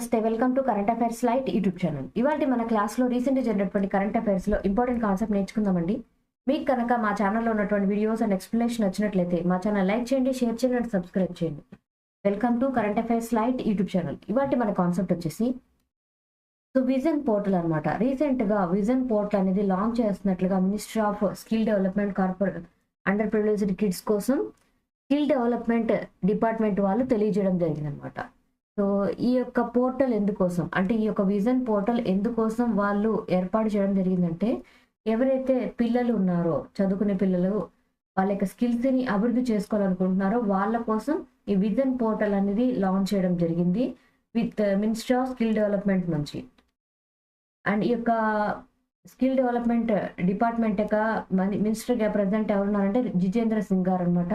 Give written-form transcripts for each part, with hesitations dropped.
నమస్తే, welcome to current affairs light YouTube channel. ఇవాళ మన క్లాస్లో రీసెంట్గా జరిగినటువంటి కరెంట్ అఫైర్స్లో ఇంపార్టెంట్ కాన్సెప్ట్ నేర్చుకుందామండి. మీకు కనుక మా ఛానల్లో ఉన్నటువంటి వీడియోస్ అండ్ ఎక్స్ప్లెనేషన్ నచ్చినట్లయితే మా ఛానల్ లైక్ చేయండి, షేర్ చేయండి అండ్ సబ్స్క్రైబ్ చేయండి. Welcome to current affairs light YouTube channel. ఇవాళ మన కాన్సెప్ట్ వచ్చేసి విజన్ పోర్టల్ అనమాట. రీసెంట్గా విజన్ పోర్టల్ అనేది లాంచ్ చేస్తున్నట్లుగా ministry of skill development corporate under privileged kids కోసం స్కిల్ డెవలప్మెంట్ డిపార్ట్మెంట్ వాళ్ళు తెలియజేయడం జరిగిందనమాట. సో ఈ యొక్క పోర్టల్ ఎందుకోసం అంటే ఈ యొక్క విజన్ పోర్టల్ ఎందుకోసం వాళ్ళు ఏర్పాటు చేయడం జరిగిందంటే, ఎవరైతే పిల్లలు ఉన్నారో చదువుకునే పిల్లలు వాళ్ళ యొక్క స్కిల్స్ని అభివృద్ధి చేసుకోవాలనుకుంటున్నారో వాళ్ళ కోసం ఈ విజన్ పోర్టల్ అనేది లాంచ్ చేయడం జరిగింది with ministry of skill development నుంచి. అండ్ ఈ యొక్క స్కిల్ డెవలప్మెంట్ డిపార్ట్మెంట్ యొక్క మినిస్టర్గా ప్రెసిడెంట్ ఎవరున్నారంటే జితేంద్ర సింగ్ గారు అనమాట.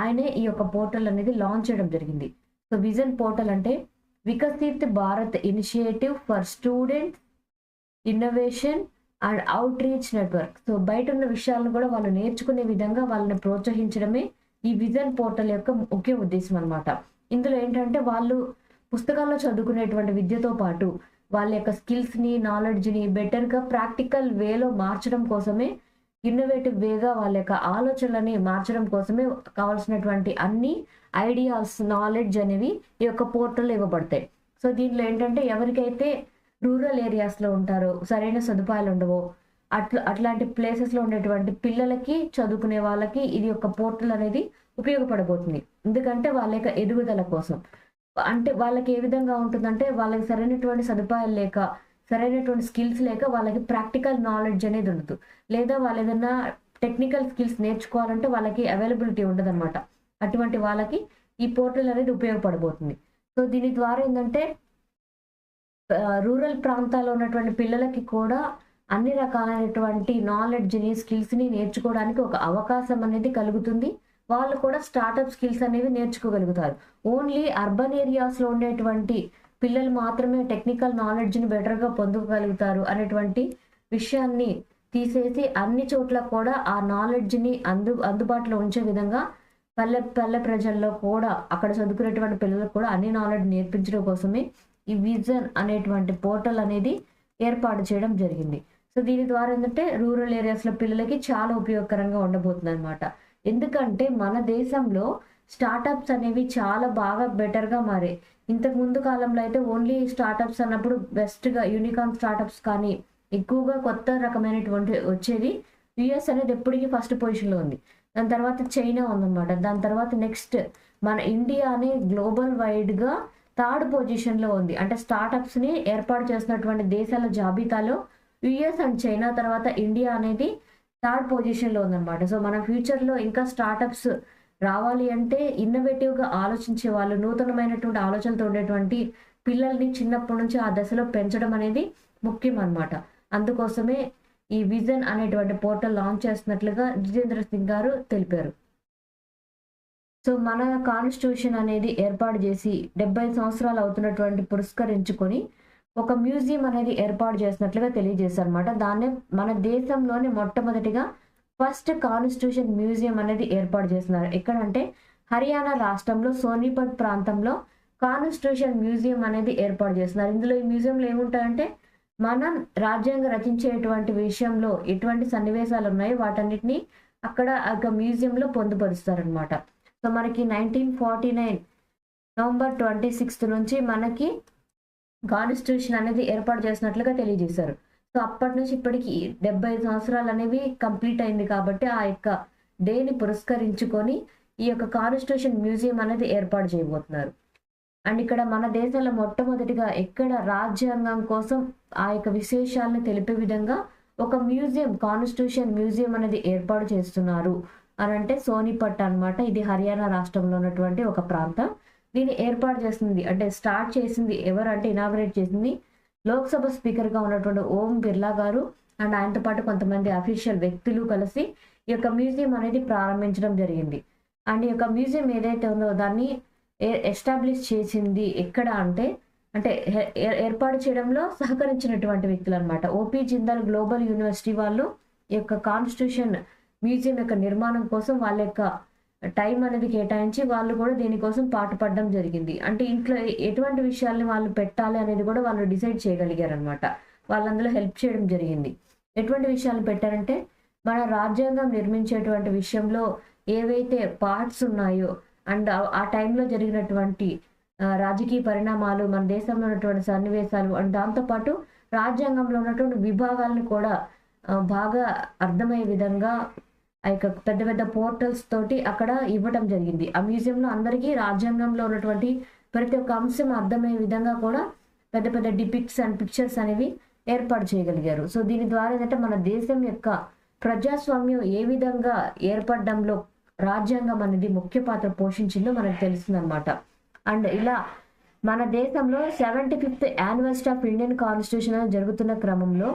ఆయనే ఈ యొక్క పోర్టల్ అనేది లాంచ్ చేయడం జరిగింది. సో విజన్ పోర్టల్ అంటే Viksit Bharat initiative for students innovation and out reach network. So బయట ఉన్న విషయాలను కూడా వాళ్ళు నేర్చుకునే విధంగా వాళ్ళని ప్రోత్సహించడమే ఈ విజన్ పోర్టల్ యొక్క ముఖ్య ఉద్దేశం అనమాట. ఇందులో ఏంటంటే వాళ్ళు పుస్తకాల్లో చదువుకునేటువంటి విద్యతో పాటు వాళ్ళ యొక్క స్కిల్స్ని నాలెడ్జ్ని బెటర్గా ప్రాక్టికల్ వేలో మార్చడం కోసమే, ఇన్నోవేటివ్ వేగా వాళ్ళ యొక్క ఆలోచనలని మార్చడం కోసమే కావాల్సినటువంటి అన్ని ఐడియాస్ నాలెడ్జ్ అనేవి ఈ యొక్క పోర్టల్లో ఇవ్వబడతాయి. సో దీంట్లో ఏంటంటే ఎవరికైతే రూరల్ ఏరియాస్లో ఉంటారో, సరైన సదుపాయాలు ఉండవో, అట్లాంటి ప్లేసెస్లో ఉండేటువంటి పిల్లలకి చదువుకునే వాళ్ళకి ఇది ఒక పోర్టల్ అనేది ఉపయోగపడబోతుంది. ఎందుకంటే వాళ్ళ యొక్క ఎదుగుదల కోసం. అంటే వాళ్ళకి ఏ విధంగా ఉంటుందంటే వాళ్ళకి సరైనటువంటి సదుపాయాలు లేక, సరైనటువంటి స్కిల్స్ లేక వాళ్ళకి ప్రాక్టికల్ నాలెడ్జ్ అనేది ఉండదు, లేదా వాళ్ళు ఏదైనా టెక్నికల్ స్కిల్స్ నేర్చుకోవాలంటే వాళ్ళకి అవైలబిలిటీ ఉండదన్నమాట. అటువంటి వాళ్ళకి ఈ పోర్టల్ అనేది ఉపయోగపడబోతుంది. సో దీని ద్వారా ఏంటంటే రూరల్ ప్రాంతాల్లో ఉన్నటువంటి పిల్లలకి కూడా అన్ని రకాలైనటువంటి నాలెడ్జ్ని స్కిల్స్ని నేర్చుకోవడానికి ఒక అవకాశం అనేది కలుగుతుంది. వాళ్ళు కూడా స్టార్టప్ స్కిల్స్ అనేవి నేర్చుకోగలుగుతారు. ఓన్లీ అర్బన్ ఏరియాస్లో ఉండేటువంటి పిల్లలు మాత్రమే టెక్నికల్ నాలెడ్జ్ని బెటర్గా పొందగలుగుతారు అనేటువంటి విషయాన్ని తీసేసి అన్ని చోట్ల కూడా ఆ నాలెడ్జ్ని అందుబాటులో ఉంచే విధంగా పల్లె ప్రజల్లో కూడా అక్కడ చదువుకునేటువంటి పిల్లలకు కూడా అన్ని నాలెడ్జ్ నేర్పించడం కోసమే ఈ విజన్ అనేటువంటి పోర్టల్ అనేది ఏర్పాటు చేయడం జరిగింది. సో దీని ద్వారా ఏంటంటే రూరల్ ఏరియాస్లో పిల్లలకి చాలా ఉపయోగకరంగా ఉండబోతుంది అనమాట. ఎందుకంటే మన దేశంలో స్టార్టప్స్ అనేవి చాలా బాగా బెటర్గా మారాయి. ఇంతకు ముందు కాలంలో అయితే ఓన్లీ స్టార్టప్స్ అన్నప్పుడు బెస్ట్గా యూనికార్న్ స్టార్టప్స్ కానీ ఎక్కువగా కొత్త రకమైనటువంటి వచ్చేది. యుఎస్ అనేది ఎప్పటికీ ఫస్ట్ పొజిషన్లో ఉంది, దాని తర్వాత చైనా ఉందన్నమాట, దాని తర్వాత నెక్స్ట్ మన ఇండియా అనే గ్లోబల్ వైడ్గా థర్డ్ పొజిషన్లో ఉంది. అంటే స్టార్టప్స్ని ఏర్పాటు చేసినటువంటి దేశాల జాబితాలో యుఎస్ అండ్ చైనా తర్వాత ఇండియా అనేది థర్డ్ పొజిషన్లో ఉందన్నమాట. సో మన ఫ్యూచర్లో ఇంకా స్టార్టప్స్ రావాలి అంటే ఇన్నోవేటివ్గా ఆలోచించే వాళ్ళు, నూతనమైనటువంటి ఆలోచనలతో ఉండేటువంటి పిల్లల్ని చిన్నప్పటి నుంచి ఆ దశలో పెంచడం అనేది ముఖ్యం అన్నమాట. అందుకోసమే ఈ విజన్ అనేటువంటి పోర్టల్ లాంచ్ చేస్తున్నట్లుగా జితేంద్ర సింగ్ గారు తెలిపారు. సో మన కాన్స్టిట్యూషన్ అనేది ఏర్పాటు చేసి 70 సంవత్సరాలు అవుతున్నటువంటి పురస్కరించుకొని ఒక మ్యూజియం అనేది ఏర్పాటు చేసినట్లుగా తెలియజేశారు అనమాట. దాన్నే మన దేశంలోనే మొట్టమొదటిగా ఫస్ట్ కాన్స్టిట్యూషన్ మ్యూజియం అనేది ఏర్పాటు చేస్తున్నారు. ఎక్కడంటే హర్యానా రాష్ట్రంలో సోనిపట్ ప్రాంతంలో కాన్స్టిట్యూషన్ మ్యూజియం అనేది ఏర్పాటు చేస్తున్నారు. ఇందులో ఈ మ్యూజియంలో ఏముంటాయంటే మనం రాజ్యాంగం రచించేటువంటి విషయంలో ఎటువంటి సన్నివేశాలు ఉన్నాయో వాటన్నిటిని అక్కడ ఒక మ్యూజియంలో పొందుపరుస్తారనమాట. సో మనకి 1949 నవంబర్ 26 నుంచి మనకి కాన్స్టిట్యూషన్ అనేది ఏర్పాటు చేసినట్లుగా తెలియజేశారు. సో అప్పటి నుంచి ఇప్పటికి 75 సంవత్సరాలు అనేవి కంప్లీట్ అయింది కాబట్టి ఆ యొక్క డేని పురస్కరించుకొని ఈ యొక్క కాన్స్టిట్యూషన్ మ్యూజియం అనేది ఏర్పాటు చేయబోతున్నారు. అండ్ ఇక్కడ మన దేశంలో మొట్టమొదటిగా ఎక్కడ రాజ్యాంగం కోసం ఆ యొక్క విశేషాలను తెలిపే విధంగా ఒక మ్యూజియం, కాన్స్టిట్యూషన్ మ్యూజియం అనేది ఏర్పాటు చేస్తున్నారు అని అంటే సోనిపట్ అనమాట. ఇది హర్యానా రాష్ట్రంలో ఉన్నటువంటి ఒక ప్రాంతం. దీన్ని ఏర్పాటు చేసింది అంటే స్టార్ట్ చేసింది ఎవరంటే ఇనాగరేట్ చేసింది లోక్సభ స్పీకర్గా ఉన్నటువంటి ఓం బిర్లా గారు అండ్ ఆయనతో పాటు కొంతమంది అఫీషియల్ వ్యక్తులు కలిసి ఈ యొక్క మ్యూజియం అనేది ప్రారంభించడం జరిగింది. అండ్ ఈ యొక్క మ్యూజియం ఏదైతే ఉందో దాన్ని ఎస్టాబ్లిష్ చేసింది ఎక్కడ అంటే ఏర్పాటు చేయడంలో సహకరించినటువంటి వ్యక్తులు అనమాట. ఓపీ జిందాల్ గ్లోబల్ యూనివర్సిటీ వాళ్ళు ఈ యొక్క కాన్స్టిట్యూషన్ మ్యూజియం యొక్క నిర్మాణం కోసం వాళ్ళ యొక్క టైం అనేది కేటాయించి వాళ్ళు కూడా దీనికోసం పాటుపడడం జరిగింది. అంటే ఇంట్లో ఎటువంటి విషయాల్ని వాళ్ళు పెట్టాలి అనేది కూడా వాళ్ళు డిసైడ్ చేయగలిగారనమాట. వాళ్ళు అందులో హెల్ప్ చేయడం జరిగింది. ఎటువంటి విషయాలు పెట్టారంటే, మన రాజ్యాంగం నిర్మించేటువంటి విషయంలో ఏవైతే పార్ట్స్ ఉన్నాయో అండ్ ఆ టైంలో జరిగినటువంటి రాజకీయ పరిణామాలు, మన దేశంలో ఉన్నటువంటి సన్నివేశాలు అండ్ దాంతోపాటు రాజ్యాంగంలో ఉన్నటువంటి విభాగాలను కూడా బాగా అర్థమయ్యే విధంగా ఆ యొక్క పెద్ద పెద్ద పోర్టల్స్ తోటి అక్కడ ఇవ్వటం జరిగింది. ఆ మ్యూజియంలో అందరికీ రాజ్యాంగంలో ఉన్నటువంటి ప్రతి ఒక్క అంశం అర్థమయ్యే విధంగా కూడా పెద్ద పెద్ద డిపిక్స్ అండ్ పిక్చర్స్ అనేవి ఏర్పాటు చేయగలిగారు. సో దీని ద్వారా ఏంటంటే మన దేశం యొక్క ప్రజాస్వామ్యం ఏ విధంగా ఏర్పడడంలో రాజ్యాంగం అనేది ముఖ్య పాత్ర పోషించిందో మనకు తెలుస్తుందన్నమాట. అండ్ ఇలా మన దేశంలో 75th anniversary of Indian constitution అనేది జరుగుతున్న క్రమంలో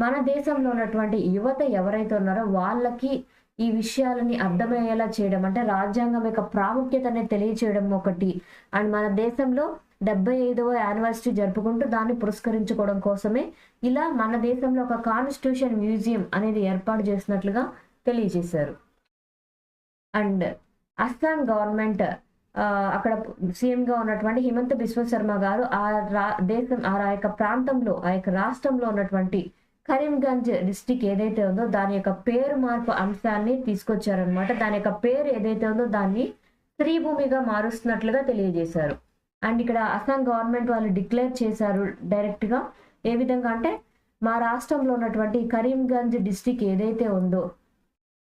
మన దేశంలో ఉన్నటువంటి యువత ఎవరైతే ఉన్నారో వాళ్ళకి ఈ విషయాలని అర్థమయ్యేలా చేయడం, అంటే రాజ్యాంగం యొక్క ప్రాముఖ్యతని తెలియచేయడం ఒకటి. అండ్ మన దేశంలో 75వ యానివర్సరీ జరుపుకుంటూ దాన్ని పురస్కరించుకోవడం కోసమే ఇలా మన దేశంలో ఒక కాన్స్టిట్యూషన్ మ్యూజియం అనేది ఏర్పాటు చేసినట్లుగా తెలియజేశారు. అండ్ అస్సాం గవర్నమెంట్ అక్కడ సీఎంగా ఉన్నటువంటి హిమంత బిశ్వ శర్మ గారు ఆ యొక్క ప్రాంతంలో, ఆ యొక్క రాష్ట్రంలో ఉన్నటువంటి కరీంగంజ్ డిస్టిక్ ఏదైతే ఉందో దాని యొక్క పేరు మార్పు అంశాన్ని తీసుకొచ్చారనమాట. దాని యొక్క పేరు ఏదైతే ఉందో దాన్ని శ్రీభూమిగా మారుస్తున్నట్లుగా తెలియజేశారు. అండ్ ఇక్కడ అస్సాం గవర్నమెంట్ వాళ్ళు డిక్లేర్ చేశారు డైరెక్ట్గా. ఏ విధంగా అంటే, మా రాష్ట్రంలో ఉన్నటువంటి కరీంగంజ్ డిస్టిక్ ఏదైతే ఉందో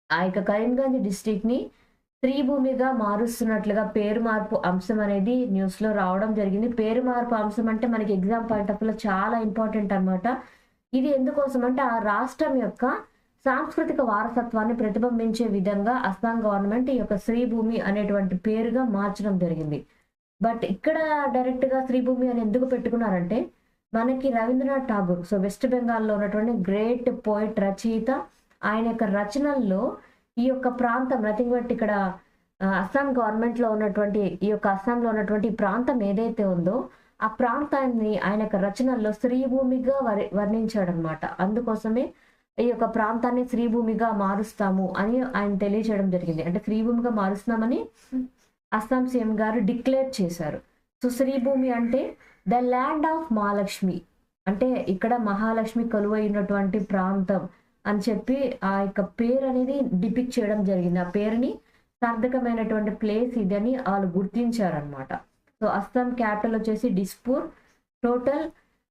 ఆ యొక్క కరీంగంజ్ డిస్టిక్ ని శ్రీభూమిగా మారుస్తున్నట్లుగా పేరు మార్పు అంశం అనేది న్యూస్ లో రావడం జరిగింది. పేరు మార్పు అంశం అంటే మనకి ఎగ్జామ్ పాయింట్ ఆఫ్ వ్యూలో చాలా ఇంపార్టెంట్ అనమాట. ఇది ఎందుకోసం అంటే ఆ రాష్ట్రం యొక్క సాంస్కృతిక వారసత్వాన్ని ప్రతిబింబించే విధంగా అస్సాం గవర్నమెంట్ ఈ యొక్క శ్రీభూమి అనేటువంటి పేరుగా మార్చడం జరిగింది. బట్ ఇక్కడ డైరెక్ట్ గా శ్రీభూమి అని ఎందుకు పెట్టుకున్నారంటే, మనకి రవీంద్రనాథ్ ఠాగూర్, సో వెస్ట్ బెంగాల్లో ఉన్నటువంటి గ్రేట్ పోయిట్, రచయిత, ఆయన యొక్క రచనల్లో ఈ యొక్క ప్రాంతం నథింగ్ బట్ ఇక్కడ అస్సాం గవర్నమెంట్ లో ఉన్నటువంటి ఈ యొక్క అస్సాంలో ఉన్నటువంటి ప్రాంతం ఏదైతే ఉందో ఆ ప్రాంతాన్ని ఆయన యొక్క రచనల్లో శ్రీభూమిగా వర్ణించాడనమాట. అందుకోసమే ఈ యొక్క ప్రాంతాన్ని శ్రీభూమిగా మారుస్తాము అని ఆయన తెలియజేయడం జరిగింది. అంటే శ్రీభూమిగా మారుస్తున్నామని అస్సాం సీఎం గారు డిక్లేర్ చేశారు. సో శ్రీభూమి అంటే ద ల్యాండ్ ఆఫ్ మహాలక్ష్మి, అంటే ఇక్కడ మహాలక్ష్మి కొలువైనటువంటి ప్రాంతం అని చెప్పి ఆ యొక్క పేరు అనేది డిపిక్ట్ చేయడం జరిగింది. ఆ పేరుని సార్థకమైనటువంటి ప్లేస్ ఇదని వాళ్ళు గుర్తించారనమాట. సో అస్సాం క్యాపిటల్ వచ్చేసి డిస్పూర్. టోటల్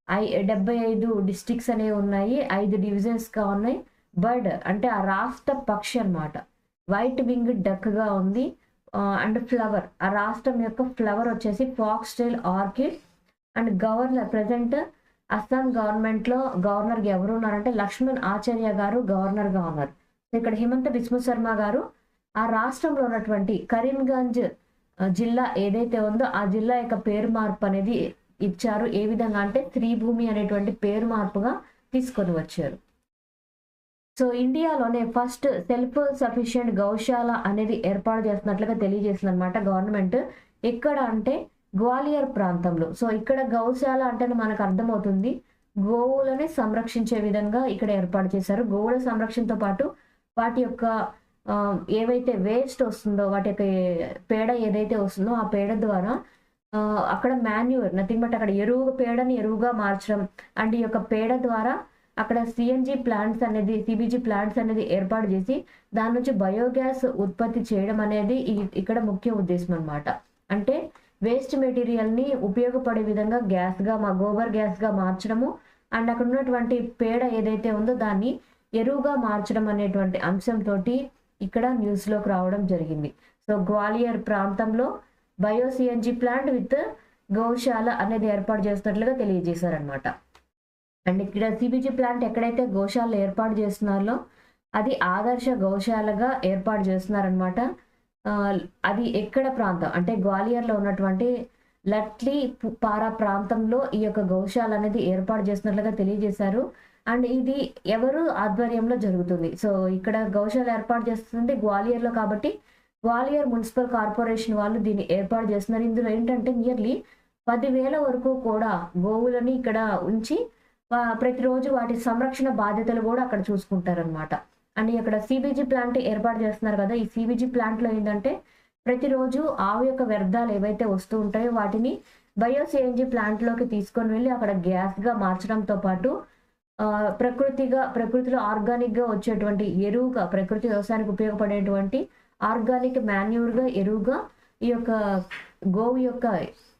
75 డిస్ట్రిక్ట్స్ అనేవి ఉన్నాయి, 5 డివిజన్స్ గా ఉన్నాయి. బర్డ్ అంటే ఆ రాష్ట్ర పక్షి అనమాట, వైట్ వింగ్ డక్ గా ఉంది. అండ్ ఫ్లవర్, ఆ రాష్ట్రం యొక్క ఫ్లవర్ వచ్చేసి fox tail orchid. And governor, present Assam government లో గవర్నర్ ఎవరు ఉన్నారంటే లక్ష్మణ్ ఆచార్య గారు గవర్నర్ గా ఉన్నారు. ఇక్కడ హిమంత బిశ్వ శర్మ గారు ఆ రాష్ట్రంలో ఉన్నటువంటి కరీంగంజ్ జిల్లా ఏదైతే ఉందో ఆ జిల్లా యొక్క పేరు మార్పు అనేది ఇచ్చారు. ఏ విధంగా అంటే శ్రీభూమి అనేటువంటి పేరు మార్పుగా తీసుకొని వచ్చారు. సో ఇండియాలోనే ఫస్ట్ సెల్ఫ్ సఫిషియెంట్ గౌశాల అనేది ఏర్పాటు చేస్తున్నట్లుగా తెలియజేసింది అనమాట గవర్నమెంట్. ఎక్కడ అంటే గ్వాలియర్ ప్రాంతంలో. సో ఇక్కడ గౌశాల అంటే మనకు అర్థమవుతుంది, గోవులని సంరక్షించే విధంగా ఇక్కడ ఏర్పాటు చేశారు. గోవుల సంరక్షణతో పాటు వాటి యొక్క ఏవైతే వేస్ట్ వస్తుందో, వాటి యొక్క పేడ ఏదైతే వస్తుందో ఆ పేడ ద్వారా అక్కడ మాన్యూర్, నథింగ్ బట్ అక్కడ పేడని ఎరువుగా మార్చడం. అండ్ ఈ యొక్క పేడ ద్వారా అక్కడ సిఎన్జి ప్లాంట్స్ అనేది, సిబిజి ప్లాంట్స్ అనేది ఏర్పాటు చేసి దాని నుంచి బయోగ్యాస్ ఉత్పత్తి చేయడం అనేది ఇక్కడ ముఖ్య ఉద్దేశం అనమాట. అంటే వేస్ట్ మెటీరియల్ ని ఉపయోగపడే విధంగా గోబర్ గ్యాస్ గా మార్చడము. అండ్ అక్కడ ఉన్నటువంటి పేడ ఏదైతే ఉందో దాన్ని ఎరువుగా మార్చడం అనేటువంటి అంశంతో ఇక్కడ న్యూస్ లోకి రావడం జరిగింది. సో గ్వాలియర్ ప్రాంతంలో bio CNG plant with Gaushala అనేది ఏర్పాటు చేస్తున్నట్లుగా తెలియజేశారనమాట. అండ్ ఇక్కడ సిబిజి ప్లాంట్ ఎక్కడైతే గోశాల ఏర్పాటు చేస్తున్నారో అది ఆదర్శ గౌశాలగా ఏర్పాటు చేస్తున్నారనమాట. అది ఎక్కడ ప్రాంతం అంటే గ్వాలియర్లో ఉన్నటువంటి లట్లీ పారా ప్రాంతంలో ఈ యొక్క గౌశాల అనేది ఏర్పాటు చేస్తున్నట్లుగా తెలియజేశారు. అండ్ ఇది ఎవరు ఆధ్వర్యంలో జరుగుతుంది. సో ఇక్కడ గౌశాల ఏర్పాటు చేస్తుంది గ్వాలియర్లో కాబట్టి గ్వాలియర్ మున్సిపల్ కార్పొరేషన్ వాళ్ళు దీన్ని ఏర్పాటు చేస్తున్నారు. ఇందులో ఏంటంటే నియర్లీ 10,000 వరకు కూడా గోవులని ఇక్కడ ఉంచి ప్రతిరోజు వాటి సంరక్షణ బాధ్యతలు కూడా అక్కడ చూసుకుంటారనమాట. అండ్ ఇక్కడ సిబిజీ ప్లాంట్ ఏర్పాటు చేస్తున్నారు కదా, ఈ సిబిజీ ప్లాంట్లో ఏంటంటే ప్రతిరోజు ఆవు యొక్క వ్యర్థాలు ఏవైతే వస్తూ ఉంటాయో వాటిని బయో సిఎన్జి ప్లాంట్లోకి తీసుకొని వెళ్ళి అక్కడ గ్యాస్గా మార్చడంతో పాటు ప్రకృతిలో ఆర్గానిక్గా వచ్చేటువంటి ఎరువుగా, ప్రకృతి వ్యవసాయానికి ఉపయోగపడేటువంటి ఆర్గానిక్ మాన్యూర్గా, ఎరువుగా ఈ యొక్క గోవు యొక్క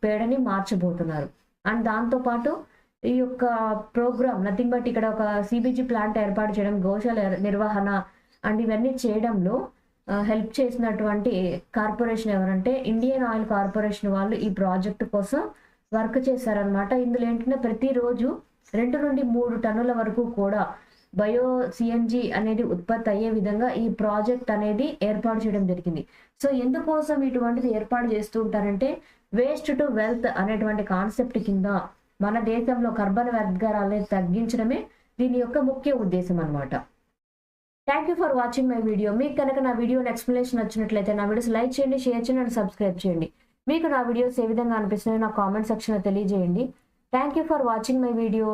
పేడని మార్చబోతున్నారు. అండ్ దాంతోపాటు ఈ యొక్క ప్రోగ్రామ్ నథింగ్ బట్ ఇక్కడ ఒక సిబిజీ ప్లాంట్ ఏర్పాటు చేయడం, గోశాల నిర్వహణ అండ్ ఇవన్నీ చేయడంలో హెల్ప్ చేసినటువంటి కార్పొరేషన్ ఎవరంటే ఇండియన్ ఆయిల్ కార్పొరేషన్ వాళ్ళు ఈ ప్రాజెక్టు కోసం వర్క్ చేశారనమాట. ఇందులో ఏంటంటే ప్రతిరోజు 2 నుండి 3 టన్నుల వరకు కూడా బయో సిఎన్జి అనేది ఉత్పత్తి అయ్యే విధంగా ఈ ప్రాజెక్ట్ అనేది ఏర్పాటు చేయడం జరిగింది. సో ఎందుకోసం ఇటువంటిది ఏర్పాటు చేస్తూ ఉంటారంటే వేస్ట్ టు వెల్త్ అనేటువంటి కాన్సెప్ట్ కింద మన దేశంలో కర్బన వ్యర్థాలను తగ్గించడమే దీని యొక్క ముఖ్య ఉద్దేశం అనమాట. Thank you for watching my video. మీకు కనుక నా వీడియో ఎక్స్ప్లెనేషన్ నచ్చినట్లయితే నా వీడియోస్ లైక్ చేయండి, షేర్ చేయండి అండ్ సబ్స్క్రైబ్ చేయండి. మీకు నా వీడియోస్ ఏ విధంగా అనిపిస్తున్నాయో నా కామెంట్ సెక్షన్లో తెలియజేయండి. Thank you for watching my video.